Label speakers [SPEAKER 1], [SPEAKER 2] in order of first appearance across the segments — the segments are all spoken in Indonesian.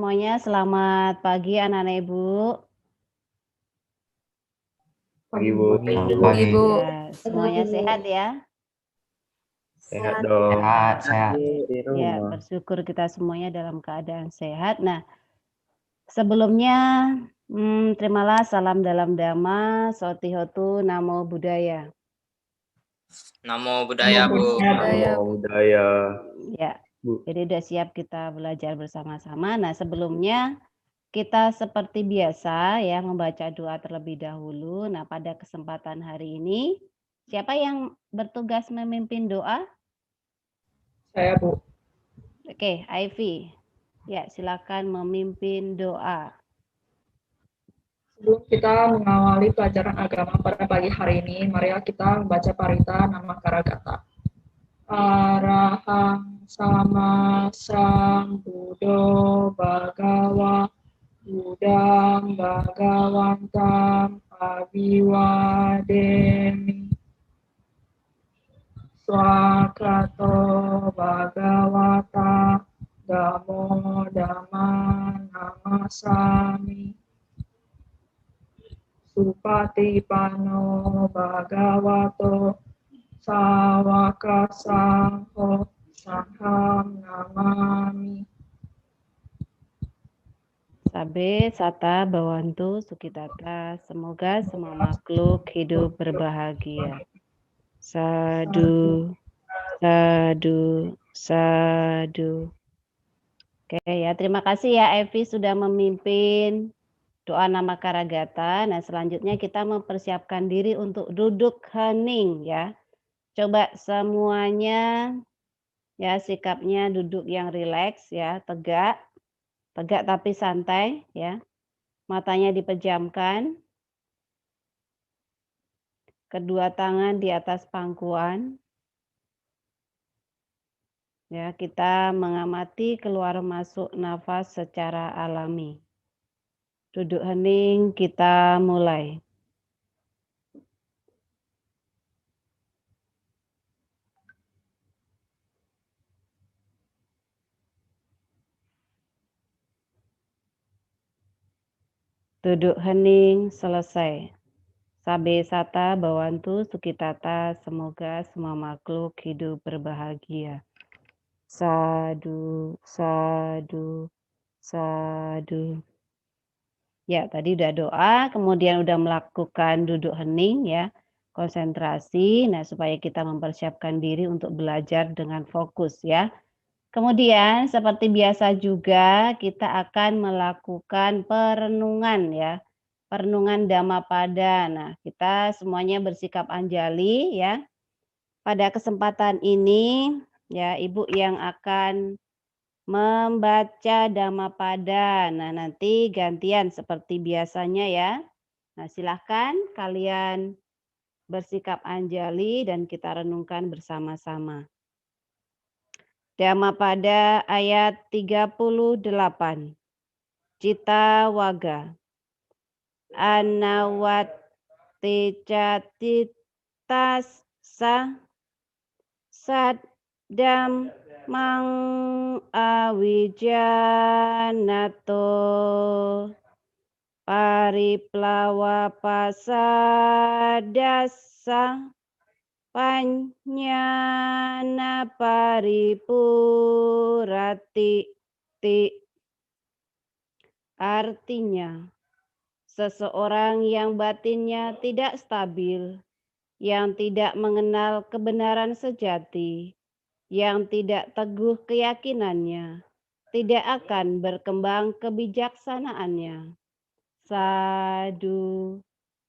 [SPEAKER 1] semuanya, selamat pagi anak-anak Ibu.
[SPEAKER 2] Pagi, Bu.
[SPEAKER 3] Pagi, Bu.
[SPEAKER 1] Ya, semuanya sehat ya?
[SPEAKER 2] Sehat dong.
[SPEAKER 3] Sehat.
[SPEAKER 1] Ya, bersyukur kita semuanya dalam keadaan sehat. Nah, sebelumnya terimalah salam dalam Dhamma, Sotihotu, Namo Buddhaya.
[SPEAKER 4] Namo Buddhaya, Bu.
[SPEAKER 2] Namo Buddhaya.
[SPEAKER 1] Ya,
[SPEAKER 2] Bu.
[SPEAKER 1] jadi udah siap kita belajar bersama-sama. Nah, sebelumnya kita seperti biasa ya membaca doa terlebih dahulu. Nah, pada kesempatan hari ini, siapa yang bertugas memimpin doa?
[SPEAKER 5] Saya, Bu.
[SPEAKER 1] Oke, Ivy. Ya, silakan memimpin doa.
[SPEAKER 5] Sebelum kita mengawali pelajaran agama pada pagi hari ini, marilah kita membaca parita nama Karagata. Arahang sama sambuddho bhagawa Buddham bhagawantam abiwademi Swakato bhagavata Dhammo Dhamman namasami Supatipano bhagavato sawaka sangho sangham namami.
[SPEAKER 1] Sabe, Sata, Bawantu, Sukitata, semoga semua makhluk hidup berbahagia. Sadu, sadu, sadu. Oke ya, terima kasih ya Evi sudah memimpin doa nama Karagata. Nah, selanjutnya kita mempersiapkan diri untuk duduk hening ya. Coba semuanya ya sikapnya duduk yang rileks ya, tegak. Tegak tapi santai ya. Matanya dipejamkan. Kedua tangan di atas pangkuan. Ya, kita mengamati keluar masuk nafas secara alami. Duduk hening, kita mulai. Duduk hening, selesai. Sabe Sata, Bawantu, Sukitata, semoga semua makhluk hidup berbahagia. Sadu, sadu, sadu. Ya, tadi udah doa, kemudian udah melakukan duduk hening ya, konsentrasi. Nah, supaya kita mempersiapkan diri untuk belajar dengan fokus ya. Kemudian seperti biasa juga kita akan melakukan perenungan ya. Perenungan Dhammapada. Nah, kita semuanya bersikap anjali ya. Pada kesempatan ini ya, Ibu yang akan membaca Dhammapada. Nah, nanti gantian seperti biasanya ya. Nah, silahkan kalian bersikap anjali dan kita renungkan bersama-sama. Dhammapada ayat 38. Cita waga. Anawati catitas sa sadam mang awijanato pariplawa pasadasa panyana paripurati. Artinya, seseorang yang batinnya tidak stabil, yang tidak mengenal kebenaran sejati, yang tidak teguh keyakinannya, tidak akan berkembang kebijaksanaannya. Sadu,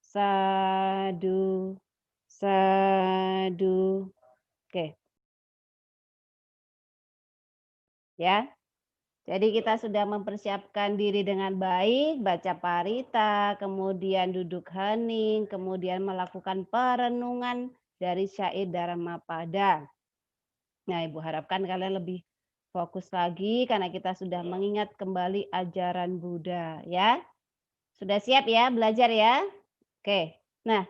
[SPEAKER 1] sadu, sadu. Oke. Ya. Jadi kita sudah mempersiapkan diri dengan baik, baca parita, kemudian duduk hening, kemudian melakukan perenungan dari syair Dhammapada. Nah, Ibu harapkan kalian lebih fokus lagi karena kita sudah mengingat kembali ajaran Buddha ya. Sudah siap ya belajar ya? Oke. Nah,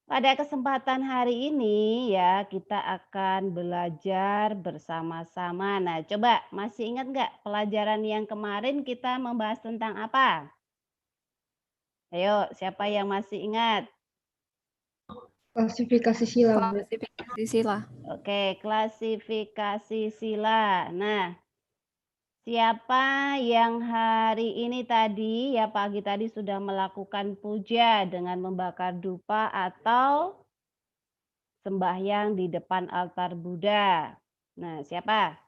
[SPEAKER 1] Pada kesempatan hari ini ya kita akan belajar bersama-sama. Nah, coba masih ingat nggak pelajaran yang kemarin kita membahas tentang apa? Ayo, siapa yang masih ingat?
[SPEAKER 5] Klasifikasi sila, Bu.
[SPEAKER 3] Klasifikasi sila.
[SPEAKER 1] Oke, klasifikasi sila. Nah, siapa yang hari ini tadi ya pagi tadi sudah melakukan puja dengan membakar dupa atau sembahyang di depan altar Buddha? Nah, siapa?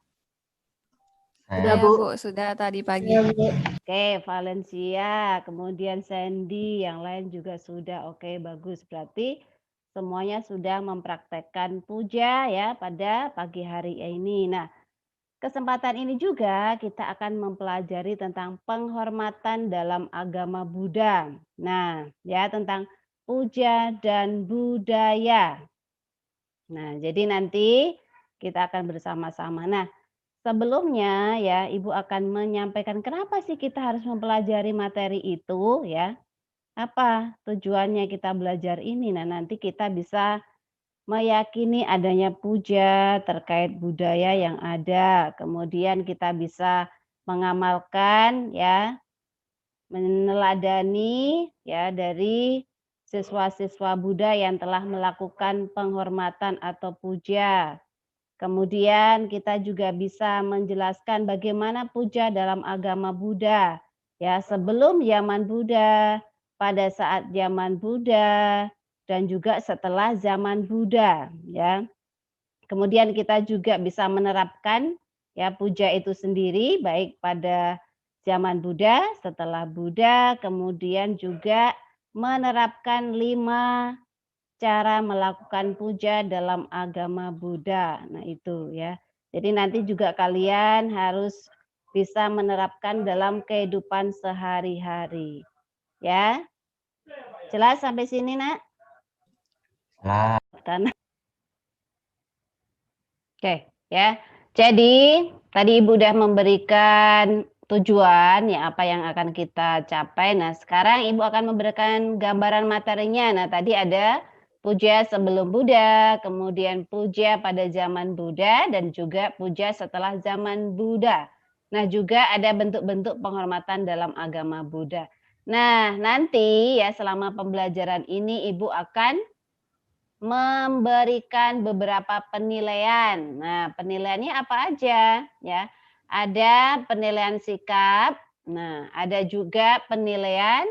[SPEAKER 3] Sudah, Bu. Sudah tadi pagi.
[SPEAKER 5] Ya, Bu.
[SPEAKER 1] Oke, Valencia, kemudian Sandy, yang lain juga sudah. Oke, bagus. Berarti semuanya sudah mempraktekkan puja ya pada pagi hari ini. Nah, kesempatan ini juga kita akan mempelajari tentang penghormatan dalam agama Buddha. Nah, ya tentang puja dan budaya. Nah, jadi nanti kita akan bersama-sama. Nah, sebelumnya ya Ibu akan menyampaikan kenapa sih kita harus mempelajari materi itu ya. Apa tujuannya kita belajar ini? Nah, nanti kita bisa meyakini adanya puja terkait budaya yang ada. Kemudian kita bisa mengamalkan ya, meneladani ya dari siswa-siswa Buddha yang telah melakukan penghormatan atau puja. Kemudian kita juga bisa menjelaskan bagaimana puja dalam agama Buddha. Ya, sebelum zaman Buddha, pada saat zaman Buddha, dan juga setelah zaman Buddha, ya. Kemudian kita juga bisa menerapkan ya puja itu sendiri baik pada zaman Buddha, setelah Buddha, kemudian juga menerapkan 5 cara melakukan puja dalam agama Buddha. Nah, itu ya. Jadi nanti juga kalian harus bisa menerapkan dalam kehidupan sehari-hari. Ya. Jelas sampai sini, Nak? Jelas. Oke, ya. Jadi, tadi Ibu udah memberikan tujuan ya apa yang akan kita capai. Nah, sekarang Ibu akan memberikan gambaran materinya. Nah, tadi ada puja sebelum Buddha, kemudian puja pada zaman Buddha dan juga puja setelah zaman Buddha. Nah, juga ada bentuk-bentuk penghormatan dalam agama Buddha. Nah, nanti ya selama pembelajaran ini Ibu akan memberikan beberapa penilaian. Nah, penilaiannya apa aja ya? Ada penilaian sikap, nah ada juga penilaian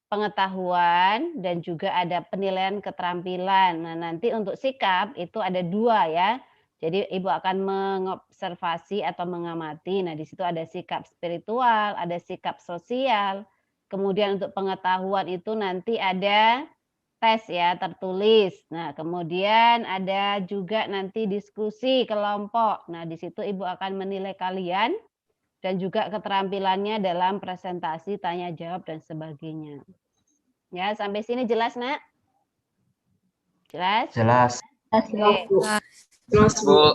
[SPEAKER 1] pengetahuan dan juga ada penilaian keterampilan. Nah, nanti untuk sikap itu ada 2 ya. Jadi Ibu akan mengobservasi atau mengamati. Nah, di situ ada sikap spiritual, ada sikap sosial. Kemudian untuk pengetahuan itu nanti ada tes ya tertulis. Nah, kemudian ada juga nanti diskusi kelompok. Nah, di situ Ibu akan menilai kalian dan juga keterampilannya dalam presentasi, tanya jawab dan sebagainya. Ya, sampai sini jelas, Nak? Jelas?
[SPEAKER 2] Jelas.
[SPEAKER 1] Oke.
[SPEAKER 5] Jelas, Bu.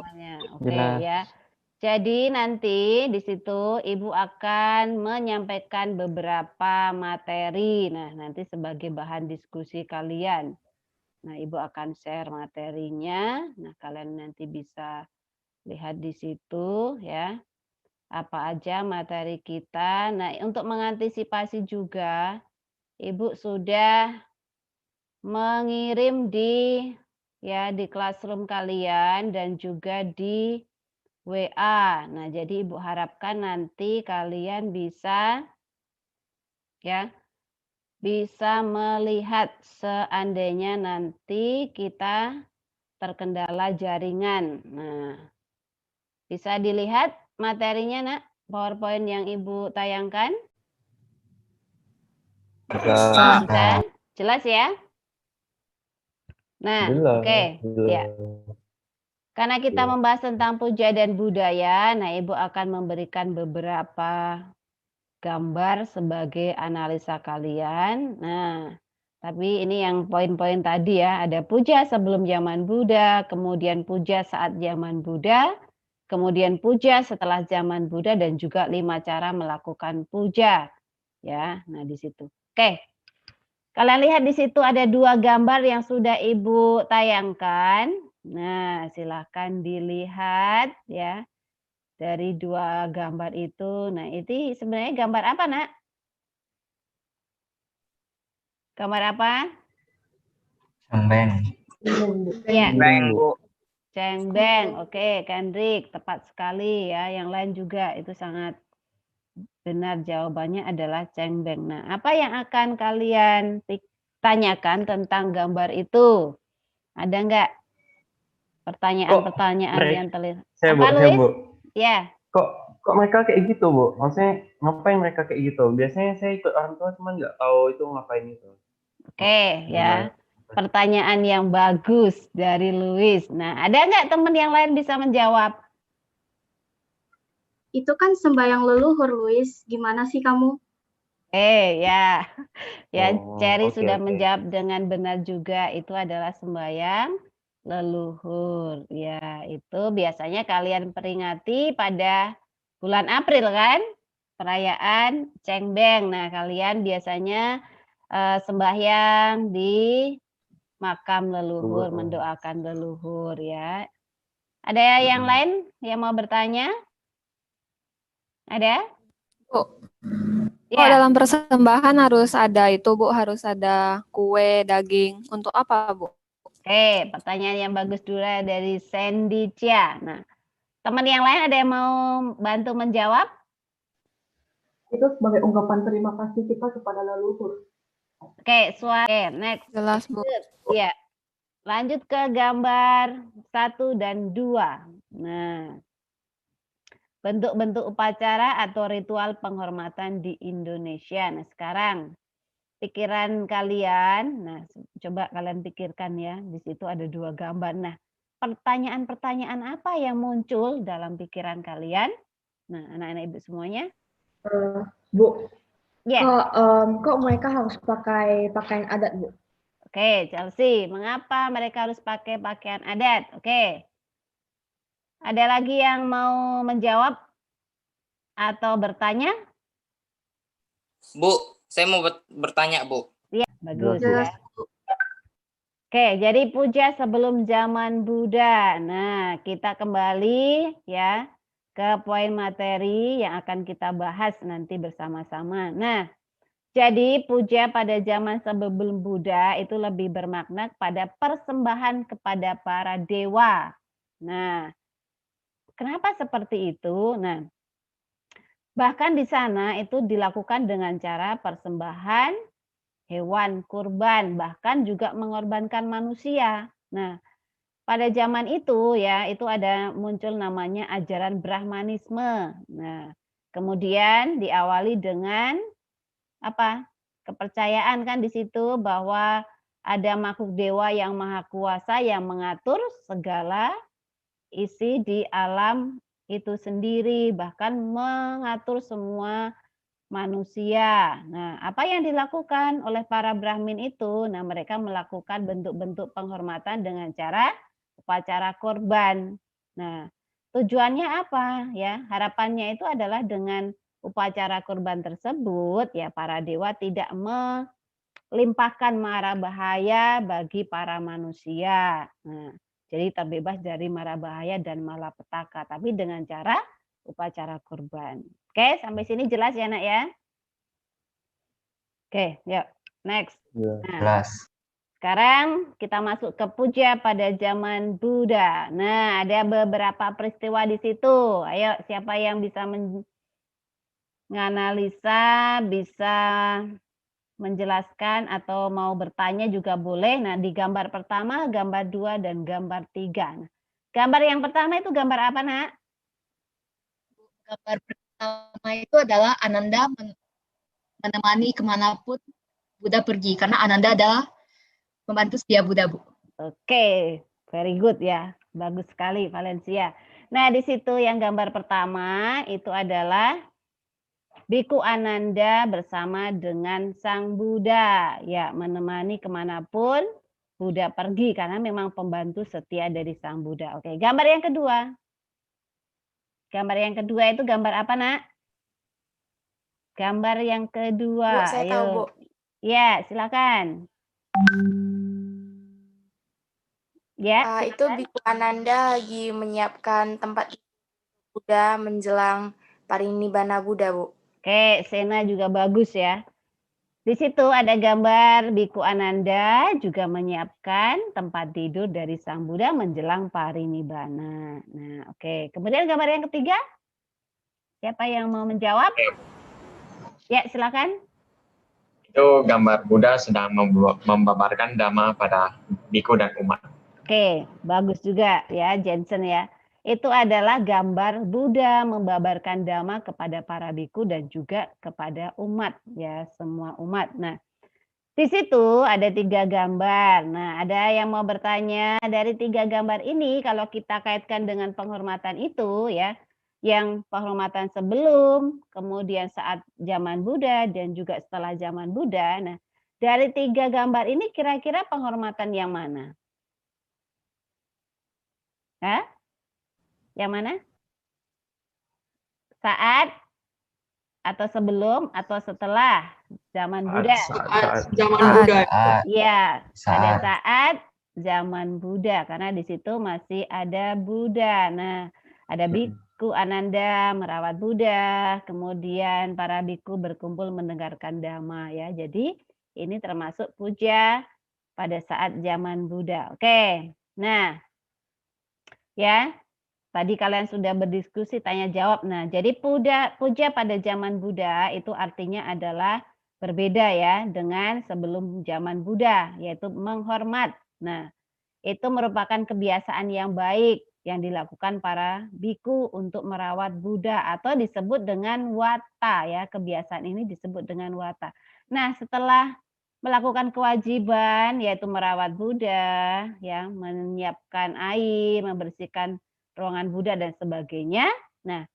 [SPEAKER 1] Oke ya. Jadi nanti di situ Ibu akan menyampaikan beberapa materi. Nah, nanti sebagai bahan diskusi kalian. Nah, Ibu akan share materinya. Nah, kalian nanti bisa lihat di situ ya. Apa aja materi kita. Nah, untuk mengantisipasi juga Ibu sudah mengirim di classroom kalian dan juga di WA. Nah, jadi Ibu harapkan nanti kalian bisa melihat seandainya nanti kita terkendala jaringan. Nah, bisa dilihat materinya, Nak? PowerPoint yang Ibu tayangkan? Bisa? Jelas ya? Nah, oke. Ya. Karena kita membahas tentang puja dan budaya, nah Ibu akan memberikan beberapa gambar sebagai analisa kalian. Nah, tapi ini yang poin-poin tadi ya, ada puja sebelum zaman Buddha, kemudian puja saat zaman Buddha, kemudian puja setelah zaman Buddha dan juga 5 cara melakukan puja. Ya, nah di situ. Oke. Kalian lihat di situ ada 2 gambar yang sudah Ibu tayangkan. Nah, silahkan dilihat ya. Dari 2 gambar itu. Nah, itu sebenarnya gambar apa, Nak? Gambar apa?
[SPEAKER 6] Cengbeng.
[SPEAKER 1] Iya.
[SPEAKER 4] Beng, Bu.
[SPEAKER 1] Cengbeng. Oke, Kendrik, tepat sekali ya. Yang lain juga itu sangat benar, jawabannya adalah cengbeng. Nah, apa yang akan kalian tanyakan tentang gambar itu? Ada enggak pertanyaan-pertanyaan yang terlihat? Apa, Luis?
[SPEAKER 2] Bu.
[SPEAKER 1] Ya.
[SPEAKER 2] Kok mereka kayak gitu, Bu? Maksudnya ngapain mereka kayak gitu? Biasanya saya ikut orang tua cuman nggak tahu itu ngapain itu.
[SPEAKER 1] Oke, ya. Pertanyaan yang bagus dari Luis. Nah, ada nggak teman yang lain bisa menjawab?
[SPEAKER 7] Itu kan sembahyang leluhur, Luis. Gimana sih kamu?
[SPEAKER 1] Ya. Ya,
[SPEAKER 2] Oh,
[SPEAKER 1] Cherry
[SPEAKER 2] oke,
[SPEAKER 1] sudah
[SPEAKER 2] oke.
[SPEAKER 1] menjawab dengan benar juga. Itu adalah sembahyang leluhur. Ya, itu biasanya kalian peringati pada bulan April kan? Perayaan Cengbeng. Nah, kalian biasanya sembahyang di makam leluhur, mendoakan leluhur ya. Ada yang lain yang mau bertanya? Ada?
[SPEAKER 3] Bu.
[SPEAKER 1] Ya.
[SPEAKER 3] Dalam persembahan harus ada itu, Bu, harus ada kue, daging. Untuk apa, Bu?
[SPEAKER 1] Oke, pertanyaan yang bagus dulu dari Sandy Cia. Nah, teman yang lain ada yang mau bantu menjawab?
[SPEAKER 5] Itu sebagai ungkapan terima kasih kita kepada leluhur.
[SPEAKER 1] Oke, next.
[SPEAKER 3] Jelas, Bu.
[SPEAKER 1] Iya. Lanjut ke gambar 1 dan 2. Nah, bentuk-bentuk upacara atau ritual penghormatan di Indonesia. Nah, sekarang pikiran kalian, nah coba kalian pikirkan ya, di situ ada 2 gambar. Nah, pertanyaan-pertanyaan apa yang muncul dalam pikiran kalian? Nah, anak-anak Ibu semuanya.
[SPEAKER 5] Bu,
[SPEAKER 1] Ya.
[SPEAKER 5] kok mereka harus pakai pakaian adat, Bu?
[SPEAKER 1] Oke, Chelsea, mengapa mereka harus pakai pakaian adat? Oke. Ada lagi yang mau menjawab atau bertanya?
[SPEAKER 4] Bu, saya mau bertanya, Bu.
[SPEAKER 1] Iya, bagus
[SPEAKER 7] Jelas,
[SPEAKER 1] ya. Oke, jadi puja sebelum zaman Buddha. Nah, kita kembali ya ke poin materi yang akan kita bahas nanti bersama-sama. Nah, jadi puja pada zaman sebelum Buddha itu lebih bermakna pada persembahan kepada para dewa. Nah, kenapa seperti itu? Nah, bahkan di sana itu dilakukan dengan cara persembahan hewan kurban, bahkan juga mengorbankan manusia. Nah, pada zaman itu ya, itu ada muncul namanya ajaran Brahmanisme. Nah, kemudian diawali dengan apa? Kepercayaan kan di situ bahwa ada makhluk dewa yang maha kuasa yang mengatur segala isi di alam itu sendiri, bahkan mengatur semua manusia. Nah, apa yang dilakukan oleh para Brahmin itu? Nah, mereka melakukan bentuk-bentuk penghormatan dengan cara upacara korban. Nah, tujuannya apa? Ya, harapannya itu adalah dengan upacara kurban tersebut, ya para dewa tidak melimpahkan mara bahaya bagi para manusia. Nah, jadi terbebas dari mara bahaya dan malapetaka, tapi dengan cara upacara kurban. Oke, sampai sini jelas ya, Nak ya? Oke, yuk. Next. Nah,
[SPEAKER 6] Jelas.
[SPEAKER 1] sekarang kita masuk ke puja pada zaman Buddha. Nah, ada beberapa peristiwa di situ. Ayo, siapa yang bisa menganalisa, bisa menjelaskan atau mau bertanya juga boleh. Nah, di gambar pertama, gambar 2, dan gambar 3. Nah, gambar yang pertama itu gambar apa, Nak?
[SPEAKER 8] Gambar pertama itu adalah Ananda menemani kemanapun Buddha pergi, karena Ananda adalah pembantu setia Buddha, Bu.
[SPEAKER 1] Oke, very good ya. Bagus sekali, Valencia. Nah, di situ yang gambar pertama itu adalah Biku Ananda bersama dengan Sang Buddha. Ya, menemani kemanapun Buddha pergi, karena memang pembantu setia dari Sang Buddha. Oke, gambar yang kedua. Gambar yang kedua itu gambar apa, Nak? Gambar yang kedua.
[SPEAKER 9] Bu, saya tahu, Bu.
[SPEAKER 1] Ya, silakan. Ya,
[SPEAKER 9] Itu Biku Ananda lagi menyiapkan tempat Buddha menjelang parinibbana Buddha, Bu.
[SPEAKER 1] oke, Sena juga bagus ya. Di situ ada gambar Biku Ananda juga menyiapkan tempat tidur dari Sang Buddha menjelang parinibbana. Nah, oke. Kemudian gambar yang ketiga, siapa yang mau menjawab? Ya, silakan.
[SPEAKER 6] Itu gambar Buddha sedang membabarkan dhamma pada biku dan umat.
[SPEAKER 1] Oke, bagus juga ya Jensen ya. Itu adalah gambar Buddha membabarkan dhamma kepada para biku dan juga kepada umat ya, semua umat. Nah, di situ ada 3 gambar. Nah, ada yang mau bertanya dari 3 gambar ini kalau kita kaitkan dengan penghormatan itu ya, yang penghormatan sebelum, kemudian saat zaman Buddha dan juga setelah zaman Buddha. Nah, dari 3 gambar ini kira-kira penghormatan yang mana? Hah? Yang mana? Saat atau sebelum atau setelah zaman Buddha?
[SPEAKER 5] Zaman Buddha.
[SPEAKER 1] Iya, pada
[SPEAKER 6] Saat.
[SPEAKER 1] saat zaman Buddha karena di situ masih ada Buddha. Nah, ada biku Ananda merawat Buddha, kemudian para biku berkumpul mendengarkan dhamma ya. Jadi ini termasuk puja pada saat zaman Buddha. Oke. Nah, ya. Tadi kalian sudah berdiskusi tanya jawab. Nah, jadi puja pada zaman Buddha itu artinya adalah berbeda ya dengan sebelum zaman Buddha, yaitu menghormat. Nah, itu merupakan kebiasaan yang baik yang dilakukan para biku untuk merawat Buddha atau disebut dengan wata ya. Kebiasaan ini disebut dengan wata. Nah, setelah melakukan kewajiban yaitu merawat Buddha, ya, menyiapkan air, membersihkan ruangan Buddha dan sebagainya. Nah,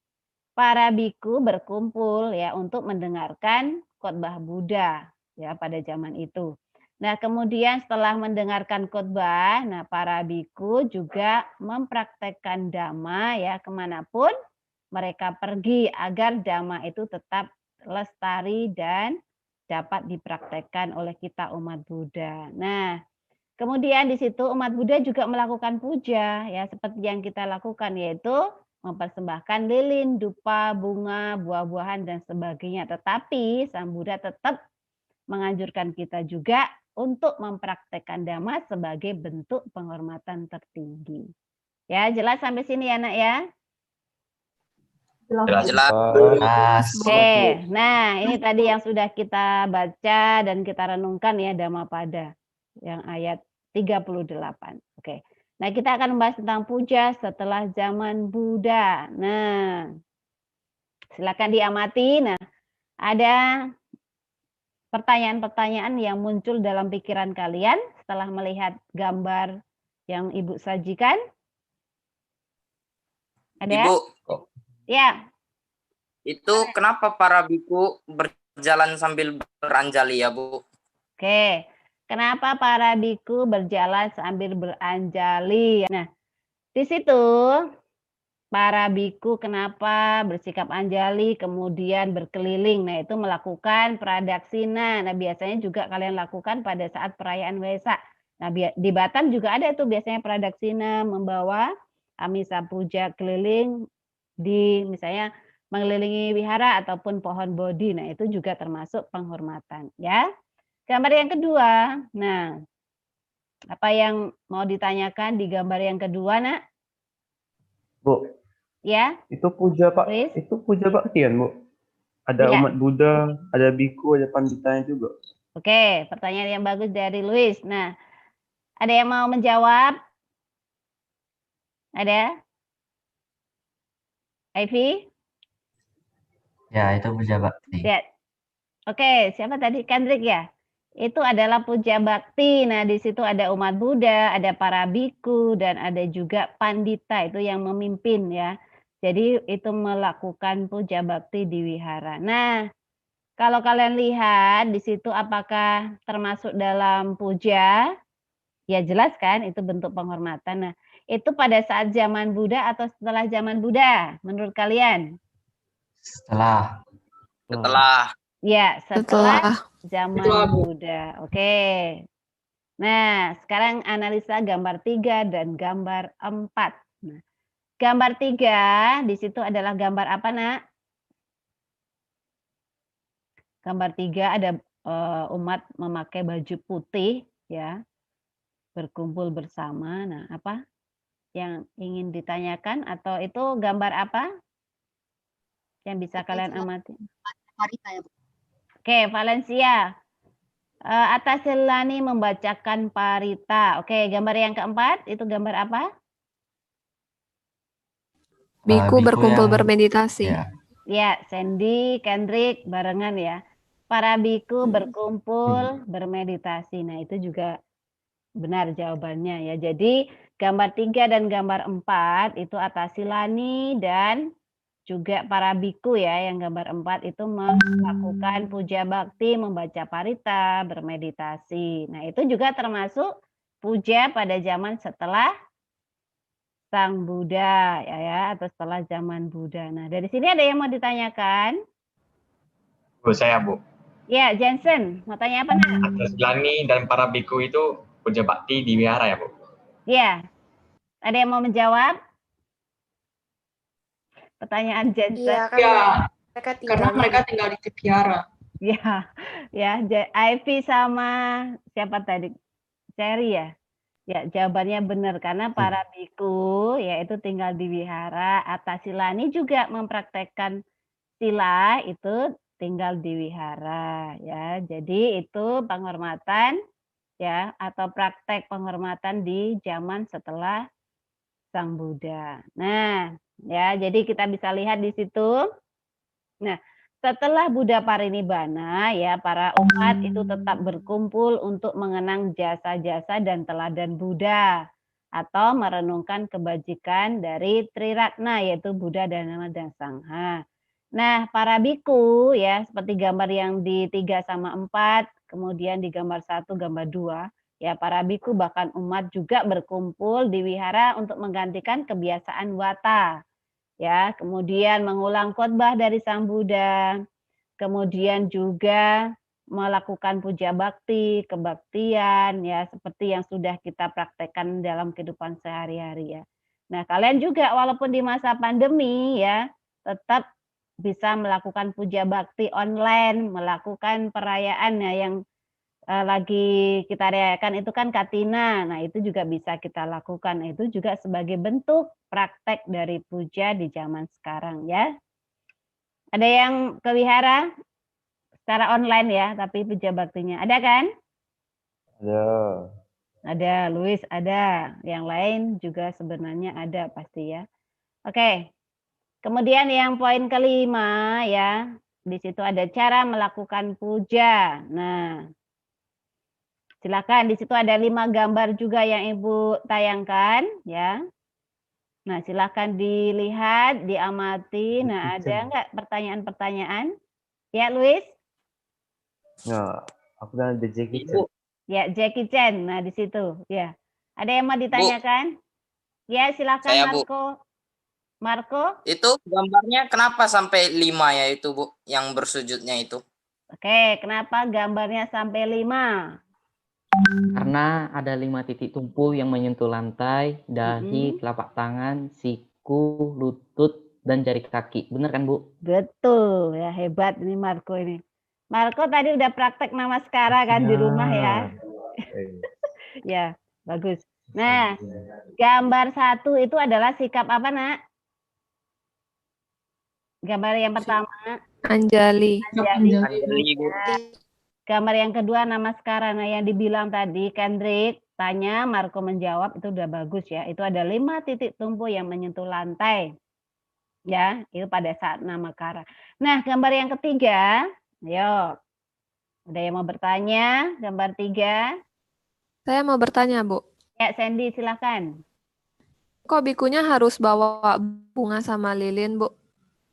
[SPEAKER 1] para biku berkumpul ya untuk mendengarkan khotbah Buddha ya pada zaman itu. Nah, kemudian setelah mendengarkan khotbah, nah para biku juga mempraktekkan dhamma ya kemanapun mereka pergi agar dhamma itu tetap lestari dan dapat dipraktekkan oleh kita umat Buddha. Nah, kemudian di situ umat Buddha juga melakukan puja ya seperti yang kita lakukan yaitu mempersembahkan lilin, dupa, bunga, buah-buahan dan sebagainya. Tetapi Sang Buddha tetap menganjurkan kita juga untuk mempraktekkan dhamma sebagai bentuk penghormatan tertinggi. Ya, jelas sampai sini ya, Nak ya?
[SPEAKER 4] Jelas.
[SPEAKER 1] Oke, nah ini tadi yang sudah kita baca dan kita renungkan ya Dhammapada yang ayat 38. Oke. Nah, kita akan membahas tentang puja setelah zaman Buddha. Nah, silakan diamati. Nah, ada pertanyaan-pertanyaan yang muncul dalam pikiran kalian setelah melihat gambar yang Ibu sajikan? Ada?
[SPEAKER 4] Ibu,
[SPEAKER 1] Ya.
[SPEAKER 4] itu kenapa para biku berjalan sambil beranjali ya, Bu?
[SPEAKER 1] Oke. Kenapa para biku berjalan sambil beranjali? Nah, di situ para biku kenapa bersikap anjali kemudian berkeliling. Nah, itu melakukan pradaksina. Nah, biasanya juga kalian lakukan pada saat perayaan Wesak. Nah, di Batam juga ada itu biasanya pradaksina membawa amisa puja keliling di misalnya mengelilingi wihara ataupun pohon bodhi. Nah, itu juga termasuk penghormatan, ya. Gambar yang kedua. Nah, apa yang mau ditanyakan di gambar yang kedua, Nak?
[SPEAKER 2] Bu,
[SPEAKER 1] Ya,
[SPEAKER 2] itu puja Pak,
[SPEAKER 1] Luis?
[SPEAKER 2] itu puja baktian, Bu. Ada
[SPEAKER 1] Ya.
[SPEAKER 2] umat Buddha, ada biku, ada panditanya juga.
[SPEAKER 1] Oke, pertanyaan yang bagus dari Luis. Nah, ada yang mau menjawab? Ada? Ivy?
[SPEAKER 6] Ya, itu puja bakti.
[SPEAKER 1] Ya. Oke, siapa tadi? Kendrick ya? Itu adalah puja bakti. Nah, di situ ada umat Buddha, ada para biku, dan ada juga pandita, itu yang memimpin ya. Jadi itu melakukan puja bakti di wihara. Nah, kalau kalian lihat di situ apakah termasuk dalam puja? Ya jelas kan, itu bentuk penghormatan. Nah, itu pada saat zaman Buddha atau setelah zaman Buddha menurut kalian?
[SPEAKER 6] Setelah.
[SPEAKER 4] Setelah.
[SPEAKER 1] Ya, setelah
[SPEAKER 3] Setelah
[SPEAKER 1] zaman
[SPEAKER 5] Setelah, Bu.
[SPEAKER 1] Buddha. Oke. Nah, sekarang analisa gambar 3 dan gambar 4. Nah, gambar 3 di situ adalah gambar apa, Nak? Gambar 3 ada umat memakai baju putih ya, berkumpul bersama. Nah, apa yang ingin ditanyakan atau itu gambar apa yang bisa
[SPEAKER 8] Oke,
[SPEAKER 1] kalian
[SPEAKER 8] silakan
[SPEAKER 1] amati?
[SPEAKER 8] Parita ya, Bu.
[SPEAKER 1] Oke, Valencia. Atasilani membacakan parita. Oke, gambar yang keempat itu gambar apa?
[SPEAKER 3] biku berkumpul
[SPEAKER 10] yang
[SPEAKER 3] bermeditasi.
[SPEAKER 10] ya.
[SPEAKER 1] Ya, Sandy, Kendrick barengan ya. Para biku berkumpul bermeditasi. Nah, itu juga benar jawabannya ya. Jadi gambar 3 dan gambar 4 itu Atasilani dan juga para biku ya, yang gambar 4 itu melakukan puja bakti, membaca parita, bermeditasi. Nah, itu juga termasuk puja pada zaman setelah Sang Buddha ya, atau setelah zaman Buddha. Nah, dari sini ada yang mau ditanyakan?
[SPEAKER 6] Bu, saya Bu.
[SPEAKER 1] Ya, Jensen, mau tanya apa, Nak?
[SPEAKER 6] Atasilani dan para biku itu puja bakti di wihara ya Bu?
[SPEAKER 1] Ya, ada yang mau menjawab? Pertanyaan Jensen.
[SPEAKER 9] Iya, kan
[SPEAKER 5] Ya,
[SPEAKER 9] mereka
[SPEAKER 5] karena
[SPEAKER 9] tinggalnya
[SPEAKER 5] mereka
[SPEAKER 9] di
[SPEAKER 5] tinggal di vihara.
[SPEAKER 1] Ya, Ivy sama siapa tadi? Cherry ya? Ya, jawabannya benar karena para biku yaitu tinggal di wihara. Atasilani juga mempraktekkan sila itu tinggal di wihara ya. Jadi itu penghormatan ya atau praktek penghormatan di zaman setelah Sang Buddha. Nah, ya jadi kita bisa lihat di situ. Nah, setelah Buddha parinibbana ya para umat itu tetap berkumpul untuk mengenang jasa-jasa dan teladan Buddha atau merenungkan kebajikan dari Triratna yaitu Buddha, Dharma dan Sangha. Nah, para biku ya seperti gambar yang di 3 sama 4, kemudian di gambar 1, gambar 2, ya para biku bahkan umat juga berkumpul di wihara untuk menggantikan kebiasaan wata. Ya, kemudian mengulang khotbah dari Sang Buddha, kemudian juga melakukan puja bakti, kebaktian ya seperti yang sudah kita praktekkan dalam kehidupan sehari-hari ya. Nah, kalian juga walaupun di masa pandemi ya tetap bisa melakukan puja bakti online, melakukan perayaan ya yang lagi kita rayakan itu kan Katina. Nah, itu juga bisa kita lakukan. Nah, itu juga sebagai bentuk praktek dari puja di zaman sekarang ya. Ada yang ke wihara secara online ya, tapi puja baktinya. Ada kan?
[SPEAKER 2] Ada.
[SPEAKER 1] Ada, Luis ada. Yang lain juga sebenarnya ada pasti ya. Oke. Kemudian yang poin kelima ya, di situ ada cara melakukan puja. Nah, silakan di situ ada 5 gambar juga yang Ibu tayangkan ya. Nah, silakan dilihat, diamati. Nah, ada nggak pertanyaan-pertanyaan? Ya, Luis?
[SPEAKER 2] Nah, aku udah ada Jackie Chan.
[SPEAKER 4] Ibu,
[SPEAKER 1] Ya, Jackie Chan. Nah, di situ. Ya. Ada yang mau ditanyakan? Ya, silakan
[SPEAKER 4] Saya, Bu.
[SPEAKER 1] Marco. Marco?
[SPEAKER 4] Itu gambarnya kenapa sampai 5 ya itu, Bu, yang bersujudnya itu?
[SPEAKER 1] Oke, kenapa gambarnya sampai 5?
[SPEAKER 11] Karena ada 5 titik tumpu yang menyentuh lantai, dahi, telapak tangan, siku, lutut, dan jari kaki. Benar kan, Bu?
[SPEAKER 1] Betul, ya hebat ini Marco ini. Marco tadi udah praktek namaskara kan di rumah ya. Ya, bagus. Nah, gambar 1 itu adalah sikap apa, Nak? Gambar yang pertama.
[SPEAKER 3] Anjali.
[SPEAKER 4] Anjali, Bu.
[SPEAKER 1] Gambar yang kedua namaskara. Nah, yang dibilang tadi Kendrick tanya, Marco menjawab, itu udah bagus ya. Itu ada 5 titik tumpu yang menyentuh lantai. Ya, itu pada saat namaskara. Nah, gambar yang ketiga, ayo. Ada yang mau bertanya? Gambar 3.
[SPEAKER 3] Saya mau bertanya, Bu.
[SPEAKER 1] Ya, Sandy silakan.
[SPEAKER 3] Kok bikunya harus bawa bunga sama lilin, Bu?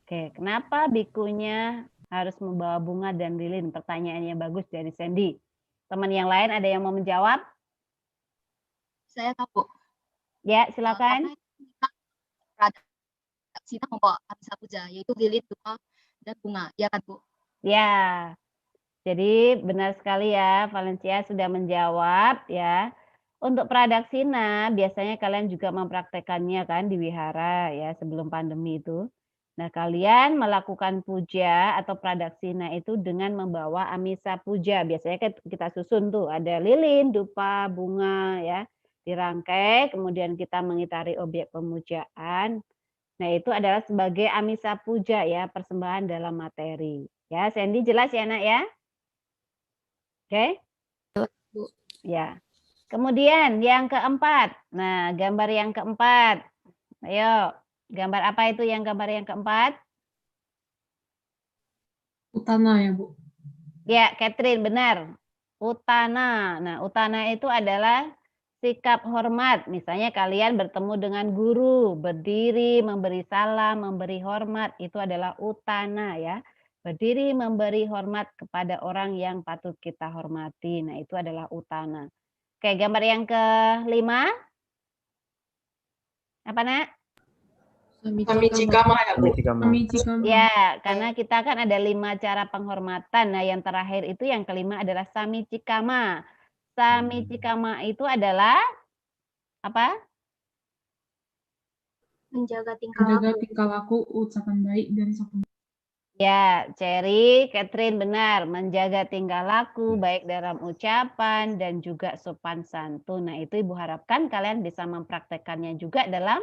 [SPEAKER 1] Oke, kenapa bikunya harus membawa bunga dan lilin? Pertanyaannya bagus dari Sandy. Teman yang lain ada yang mau menjawab?
[SPEAKER 8] Saya tahu, Bu.
[SPEAKER 1] Ya, silakan.
[SPEAKER 8] Karena Sita membawa Abisa Puja, yaitu lilin, bunga, dan bunga. Ya kan, Bu?
[SPEAKER 1] Ya, jadi benar sekali ya, Valencia sudah menjawab ya. Untuk pradaksina biasanya kalian juga mempraktekannya kan di wihara ya sebelum pandemi itu. Nah, kalian melakukan puja atau pradaksina itu dengan membawa amisa puja. Biasanya kita susun tuh ada lilin, dupa, bunga ya, dirangkai, kemudian kita mengitari objek pemujaan. Nah, itu adalah sebagai amisa puja ya, persembahan dalam materi. Ya, Sandy jelas ya, Nak ya? Oke?
[SPEAKER 3] Bu.
[SPEAKER 1] Ya. Kemudian yang keempat. Nah, gambar yang keempat. Ayo, gambar apa itu yang gambar yang keempat?
[SPEAKER 10] Utana ya, Bu.
[SPEAKER 1] Ya, Catherine, benar. Utana. Nah, utana itu adalah sikap hormat. Misalnya kalian bertemu dengan guru, berdiri, memberi salam, memberi hormat. Itu adalah utana ya. Berdiri memberi hormat kepada orang yang patut kita hormati. Nah, itu adalah utana. Oke, gambar yang kelima. Apa, Nak?
[SPEAKER 5] Samicikama ya, Bu.
[SPEAKER 1] Ya, karena kita kan ada 5 cara penghormatan. Nah, yang terakhir itu yang kelima adalah samicikama. Samicikama itu adalah apa?
[SPEAKER 7] Menjaga tingkah
[SPEAKER 10] laku, ucapan baik dan sopan.
[SPEAKER 1] Ya, Cherry, Catherine benar. Menjaga tingkah laku baik dalam ucapan dan juga sopan santun. Nah, itu Ibu harapkan kalian bisa mempraktekannya juga dalam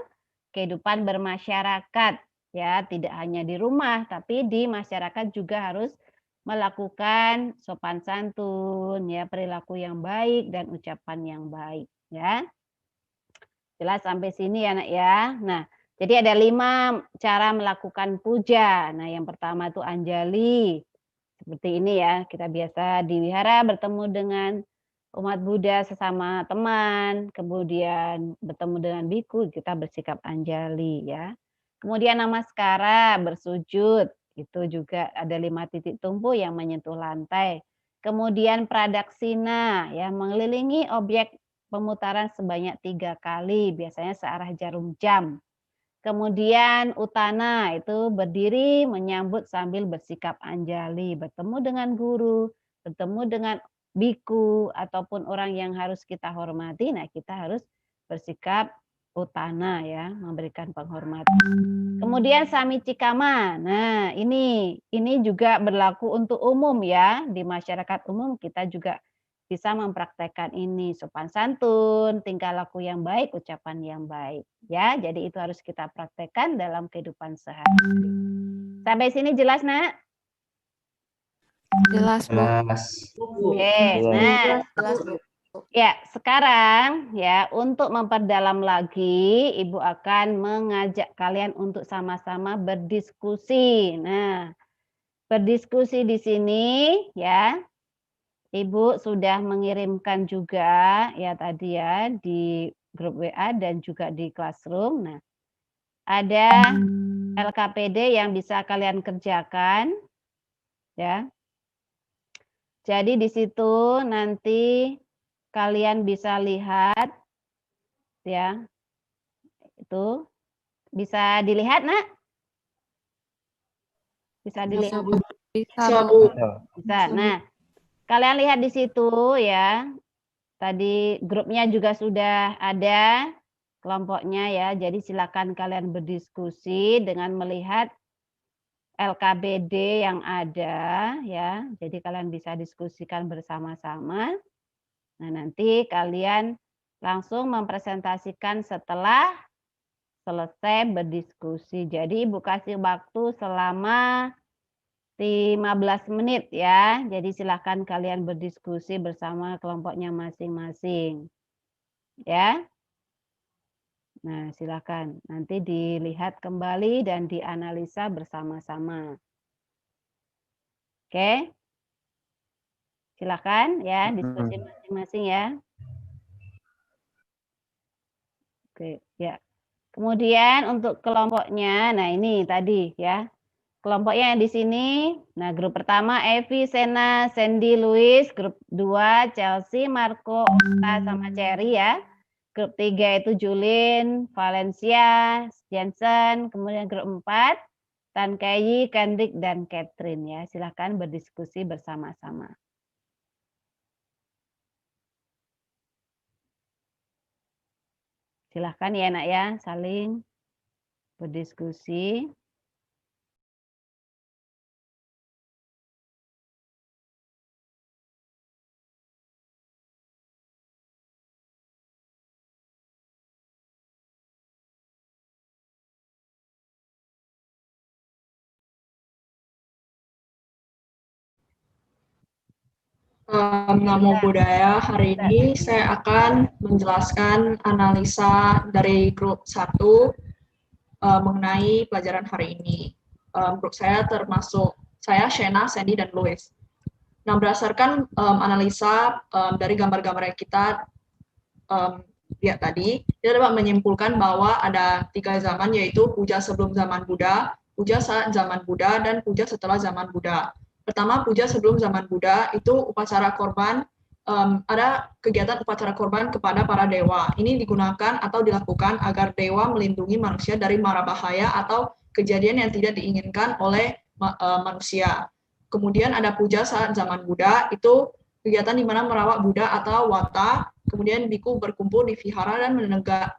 [SPEAKER 1] kehidupan bermasyarakat. Ya, tidak hanya di rumah, tapi di masyarakat juga harus melakukan sopan santun, ya, perilaku yang baik dan ucapan yang baik, ya. Jelas sampai sini ya, Nak ya. Nah, jadi ada 5 cara melakukan puja. Nah, yang pertama itu anjali. Seperti ini ya, kita biasa di wihara bertemu dengan umat Buddha sesama teman, kemudian bertemu dengan biku, kita bersikap anjali ya. Kemudian namaskara, bersujud, itu juga ada 5 titik tumpu yang menyentuh lantai. Kemudian pradaksina, ya, mengelilingi objek pemutaran sebanyak 3 kali, biasanya searah jarum jam. Kemudian utana itu berdiri menyambut sambil bersikap anjali, bertemu dengan guru, bertemu dengan biku ataupun orang yang harus kita hormati. Nah, kita harus bersikap utana ya, memberikan penghormatan. Kemudian samicikama. Nah, ini juga berlaku untuk umum ya. Di masyarakat umum kita juga bisa mempraktekkan ini, sopan santun, tingkah laku yang baik, ucapan yang baik. Ya, jadi itu harus kita praktekkan dalam kehidupan sehari-hari. Sampai sini jelas, Nak?
[SPEAKER 3] Jelas, Bu.
[SPEAKER 1] Oke, nah, ya sekarang ya untuk memperdalam lagi, Ibu akan mengajak kalian untuk sama-sama berdiskusi. Nah, berdiskusi di sini ya. Ibu sudah mengirimkan juga ya tadi ya di grup WA dan juga di Classroom. Nah, ada LKPD yang bisa kalian kerjakan ya. Jadi di situ nanti kalian bisa lihat ya. Itu bisa dilihat, Nak? Bisa dilihat?
[SPEAKER 3] Bisa, Bu.
[SPEAKER 1] Bisa. Nah, kalian lihat di situ ya. Tadi grupnya juga sudah ada kelompoknya ya. Jadi silakan kalian berdiskusi dengan melihat LKBD yang ada ya. Jadi kalian bisa diskusikan bersama-sama. Nah, nanti kalian langsung mempresentasikan setelah selesai berdiskusi. Jadi Ibu kasih waktu selama 15 menit ya. Jadi silakan kalian berdiskusi bersama kelompoknya masing-masing. Ya. Nah, silakan. Nanti dilihat kembali dan dianalisa bersama-sama. Oke. Silakan ya, diskusi masing-masing ya. Oke, ya. Kemudian untuk kelompoknya, nah ini tadi ya. Kelompoknya yang di sini, nah grup pertama Evi, Sena, Sandy, Louis, grup 2 Chelsea, Marco, Okta, sama Cherry ya. Grup 3 itu Julin, Valencia, Jensen, kemudian grup 4 Tan Kei, Kendrick, dan Catherine ya. Silahkan berdiskusi bersama-sama. Silahkan ya nak ya, saling berdiskusi.
[SPEAKER 5] Namo Buddhaya, hari ini saya akan menjelaskan analisa dari grup 1 mengenai pelajaran hari ini. Grup saya termasuk saya, Shena, Sandy, dan Louis. Nah, berdasarkan analisa dari gambar-gambar yang kita lihat tadi, kita dapat menyimpulkan bahwa ada 3 zaman, yaitu puja sebelum zaman Buddha, puja saat zaman Buddha, dan puja setelah zaman Buddha. Pertama, puja sebelum zaman Buddha itu upacara korban, ada kegiatan upacara korban kepada para dewa. Ini digunakan atau dilakukan agar dewa melindungi manusia dari mara bahaya atau kejadian yang tidak diinginkan oleh manusia. Kemudian ada puja saat zaman Buddha, itu kegiatan di mana merawat Buddha atau Wata, kemudian biku berkumpul di vihara dan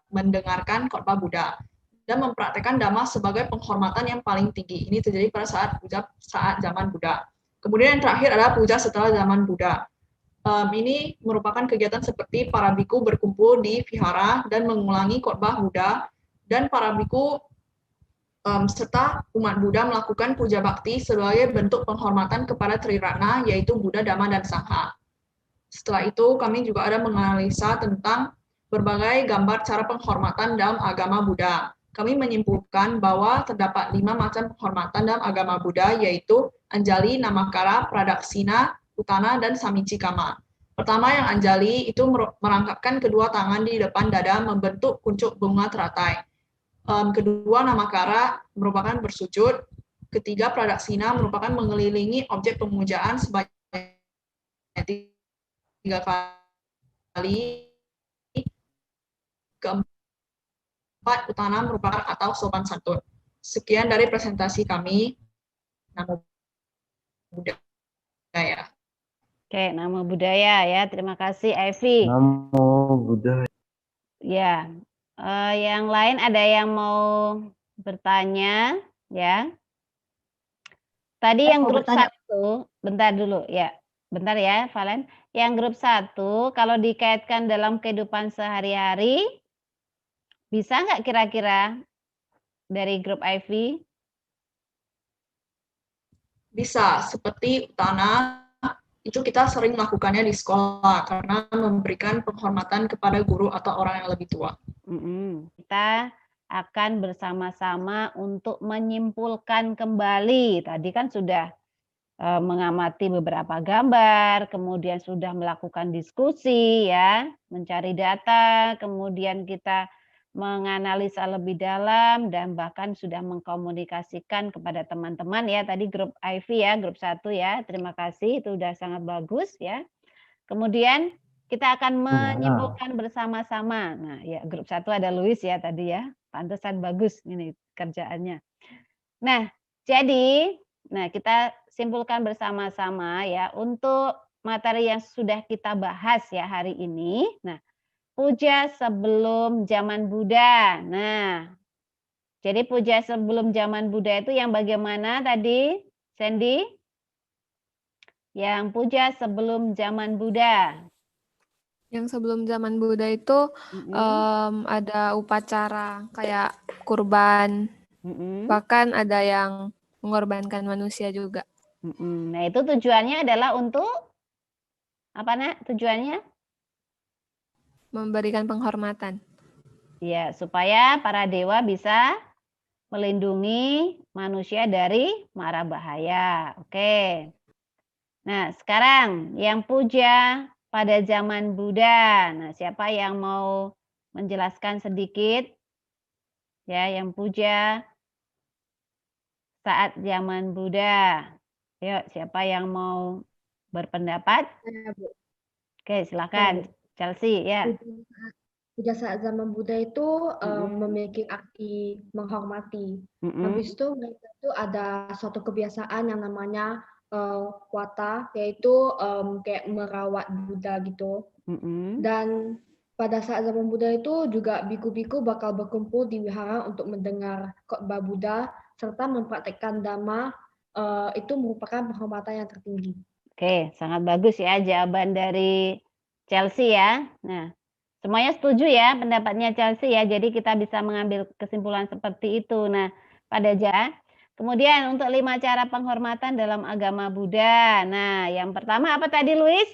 [SPEAKER 5] mendengarkan khotbah Buddha dan mempraktekkan dhamma sebagai penghormatan yang paling tinggi. Ini terjadi pada saat puja saat zaman Buddha. Kemudian yang terakhir adalah puja setelah zaman Buddha. Ini merupakan kegiatan seperti para biku berkumpul di vihara dan mengulangi khotbah Buddha, dan para biku serta umat Buddha melakukan puja bakti sebagai bentuk penghormatan kepada Triratna, yaitu Buddha, Dhamma, dan Sangha. Setelah itu, kami juga ada menganalisa tentang berbagai gambar cara penghormatan dalam agama Buddha. Kami menyimpulkan bahwa terdapat 5 macam penghormatan dalam agama Buddha, yaitu Anjali, Namakara, Pradaksina, Utana, dan Samicikama. Pertama, yang Anjali itu merangkapkan kedua tangan di depan dada membentuk kuncup bunga teratai. Kedua, Namakara merupakan bersujud. Ketiga, Pradaksina merupakan mengelilingi objek pemujaan sebanyak 3 kali. Keempat, Utana merupakan atau sopan santun. Sekian dari presentasi kami. Namo Buddhaya.
[SPEAKER 1] Oke, Namo Buddhaya ya. Terima kasih Evi.
[SPEAKER 2] Namo Buddhaya.
[SPEAKER 1] Ya, yang lain ada yang mau bertanya ya? Tadi yang grup 1, bentar dulu ya. Bentar ya, Valen. Yang grup 1, kalau dikaitkan dalam kehidupan sehari-hari, bisa nggak kira-kira dari grup Ivy?
[SPEAKER 5] Bisa, seperti Utana, itu kita sering melakukannya di sekolah karena memberikan penghormatan kepada guru atau orang yang lebih tua.
[SPEAKER 1] Kita akan bersama-sama untuk menyimpulkan kembali. Tadi kan sudah mengamati beberapa gambar, kemudian sudah melakukan diskusi ya, mencari data, kemudian kita menganalisa lebih dalam dan bahkan sudah mengkomunikasikan kepada teman-teman ya, tadi grup Ivy ya, grup 1 ya. Terima kasih, itu sudah sangat bagus ya. Kemudian kita akan menyimpulkan bersama-sama. Nah, ya grup 1 ada Louis ya tadi ya. Pantesan bagus ini kerjaannya. Nah, jadi kita simpulkan bersama-sama ya untuk materi yang sudah kita bahas ya hari ini. Nah, puja sebelum zaman Buddha. Nah, jadi puja sebelum zaman Buddha itu yang bagaimana tadi, Sandy? Yang puja sebelum zaman Buddha.
[SPEAKER 3] Yang sebelum zaman Buddha itu ada upacara kayak kurban, bahkan ada yang mengorbankan manusia juga.
[SPEAKER 1] Nah, itu tujuannya adalah untuk apa nak? Tujuannya?
[SPEAKER 3] Memberikan penghormatan.
[SPEAKER 1] Ya, supaya para dewa bisa melindungi manusia dari mara bahaya. Oke. Nah, sekarang yang puja pada zaman Buddha. Nah, siapa yang mau menjelaskan sedikit? Ya, yang puja saat zaman Buddha. Yuk, siapa yang mau berpendapat? Oke, silakan. Chelsea, ya.
[SPEAKER 7] pada saat zaman Buddha itu
[SPEAKER 1] Mm-mm.
[SPEAKER 7] memiliki arti menghormati.
[SPEAKER 1] Mm-mm.
[SPEAKER 7] Habis itu mereka itu ada suatu kebiasaan yang namanya wata, yaitu kayak merawat Buddha gitu.
[SPEAKER 1] Mm-mm.
[SPEAKER 7] Dan pada saat zaman Buddha itu juga biku-biku bakal berkumpul di wihara untuk mendengar khotbah Buddha serta mempraktekkan dhamma. Itu merupakan penghormatan yang tertinggi.
[SPEAKER 1] Oke, sangat bagus ya jawaban dari Chelsea ya. Nah, semuanya setuju ya pendapatnya Chelsea ya. Jadi kita bisa mengambil kesimpulan seperti itu. Nah, pada kemudian untuk 5 cara penghormatan dalam agama Buddha. Nah, yang pertama apa tadi Luis?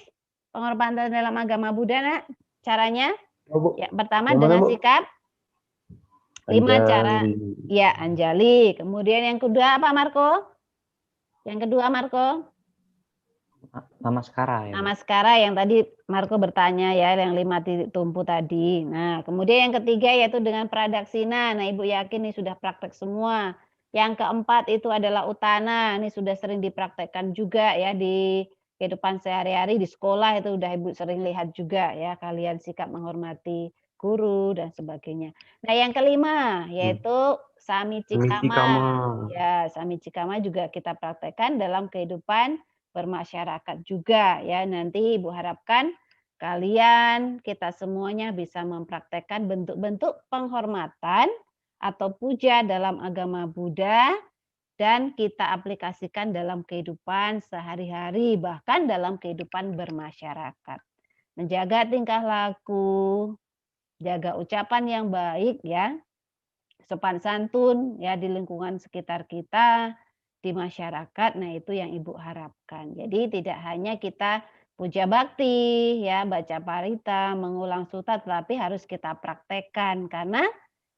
[SPEAKER 1] Penghormatan dalam agama Buddha, nak? Caranya?
[SPEAKER 2] Oh, Bu.
[SPEAKER 1] Ya, pertama
[SPEAKER 2] Yang mana,
[SPEAKER 1] dengan
[SPEAKER 2] Bu?
[SPEAKER 1] sikap 5 cara.
[SPEAKER 2] Anjali.
[SPEAKER 1] Ya, Anjali. Kemudian yang kedua apa, Marco? Yang kedua, Marco?
[SPEAKER 11] Namaskara ya, Bu.
[SPEAKER 1] Namaskara yang tadi Marco bertanya ya, yang 5 titik tumpu tadi. Nah, kemudian yang ketiga yaitu dengan pradaksina. Nah, Ibu yakin nih sudah praktek semua. Yang keempat itu adalah utana. Ini sudah sering dipraktekkan juga ya di kehidupan sehari-hari, di sekolah itu udah Ibu sering lihat juga ya, kalian sikap menghormati guru dan sebagainya. Nah, yang kelima yaitu samicikama.
[SPEAKER 2] Samicikama.
[SPEAKER 1] Ya, samicikama juga kita praktekkan dalam kehidupan bermasyarakat juga ya. Nanti Ibu harapkan kalian, kita semuanya bisa mempraktekkan bentuk-bentuk penghormatan atau puja dalam agama Buddha dan kita aplikasikan dalam kehidupan sehari-hari, bahkan dalam kehidupan bermasyarakat. Menjaga tingkah laku, jaga ucapan yang baik ya, sopan santun ya di lingkungan sekitar kita, di masyarakat. Nah, itu yang Ibu harapkan. Jadi tidak hanya kita puja bakti ya, baca parita, mengulang suta, tetapi harus kita praktekkan karena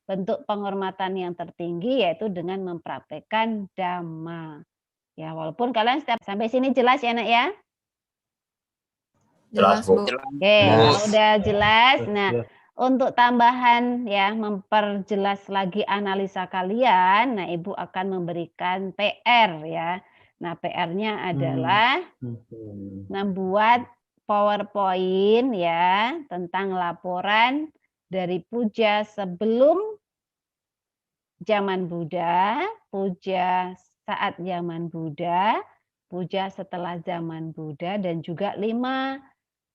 [SPEAKER 1] bentuk penghormatan yang tertinggi yaitu dengan mempraktekkan dhamma. Ya, walaupun kalian setiap sampai sini jelas ya, Nak ya?
[SPEAKER 6] Jelas, Bu.
[SPEAKER 1] Oke, kalau udah jelas, nah untuk tambahan ya, memperjelas lagi analisa kalian, nah Ibu akan memberikan PR ya. Nah, PR-nya adalah membuat PowerPoint ya tentang laporan dari puja sebelum zaman Buddha, puja saat zaman Buddha, puja setelah zaman Buddha, dan juga 5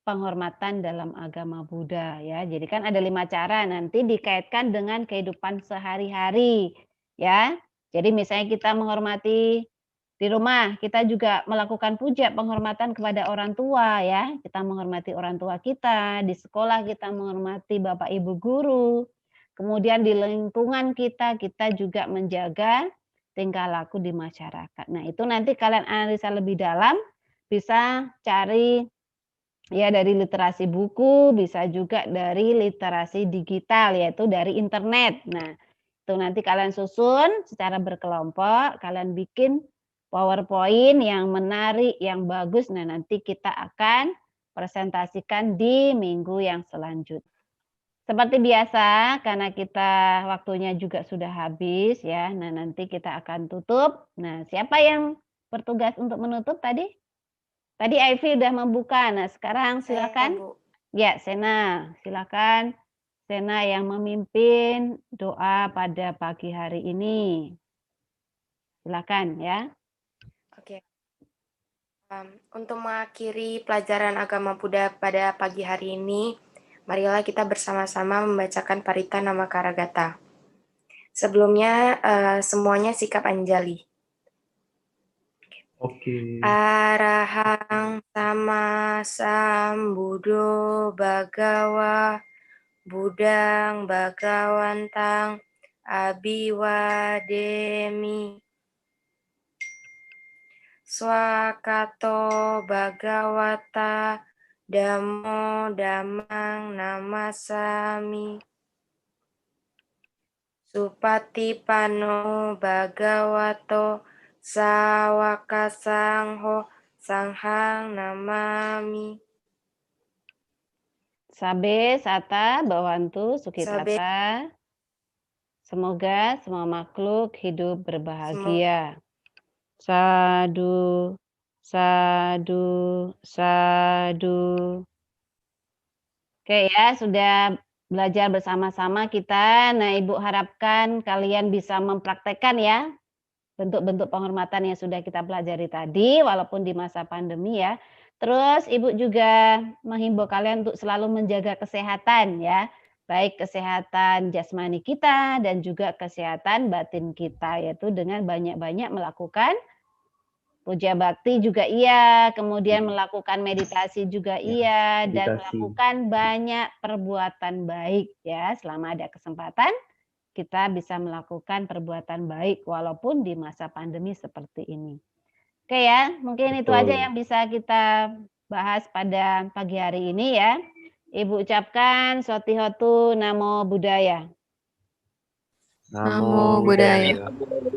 [SPEAKER 1] penghormatan dalam agama Buddha ya. Jadi kan ada 5 cara, nanti dikaitkan dengan kehidupan sehari-hari ya. Jadi misalnya kita menghormati di rumah, kita juga melakukan puja penghormatan kepada orang tua ya. Kita menghormati orang tua kita, di sekolah kita menghormati Bapak Ibu guru. Kemudian di lingkungan kita juga menjaga tingkah laku di masyarakat. Nah, itu nanti kalian analisa lebih dalam, bisa cari ya dari literasi buku, bisa juga dari literasi digital, yaitu dari internet. Nah, itu nanti kalian susun secara berkelompok, kalian bikin PowerPoint yang menarik, yang bagus. Nah, nanti kita akan presentasikan di minggu yang selanjutnya. Seperti biasa, karena kita waktunya juga sudah habis ya. Nah, nanti kita akan tutup. Nah, siapa yang bertugas untuk menutup tadi? Tadi Ivy udah membuka. Nah, sekarang silakan. Ya, Sena, silakan. Sena yang memimpin doa pada pagi hari ini. Silakan ya.
[SPEAKER 9] Oke. Untuk mengakhiri pelajaran agama Buddha pada pagi hari ini, marilah kita bersama-sama membacakan Parita Namakaragata. Sebelumnya, semuanya sikap Anjali.
[SPEAKER 2] Oke.
[SPEAKER 9] Arahang sama sambuddho bhagawa Budang Bhagawantang Abiwademi Swakato Bhagawata Dhammo Dhammang Namasami Supatipano Bhagavato Sawaka Sangho Sanghang Namami
[SPEAKER 1] Sabe Sata Bawantu Sukitata. Semoga semua makhluk hidup berbahagia. Sadu, sadu, sadu. Oke ya, sudah belajar bersama-sama kita. Nah, Ibu harapkan kalian bisa mempraktekkan ya bentuk-bentuk penghormatan yang sudah kita pelajari tadi, walaupun di masa pandemi ya. Terus Ibu juga menghimbau kalian untuk selalu menjaga kesehatan ya, baik kesehatan jasmani kita dan juga kesehatan batin kita, yaitu dengan banyak-banyak melakukan puja bakti juga iya, kemudian melakukan meditasi juga iya, dan
[SPEAKER 2] meditasi.
[SPEAKER 1] melakukan banyak perbuatan baik ya. Selama ada kesempatan, kita bisa melakukan perbuatan baik walaupun di masa pandemi seperti ini. Oke ya, mungkin itu aja
[SPEAKER 2] Betul.
[SPEAKER 1] yang bisa kita bahas pada pagi hari ini ya. Ibu ucapkan Sotihotu Namo Buddhaya.
[SPEAKER 3] Namo Buddhaya.
[SPEAKER 2] Buddhaya.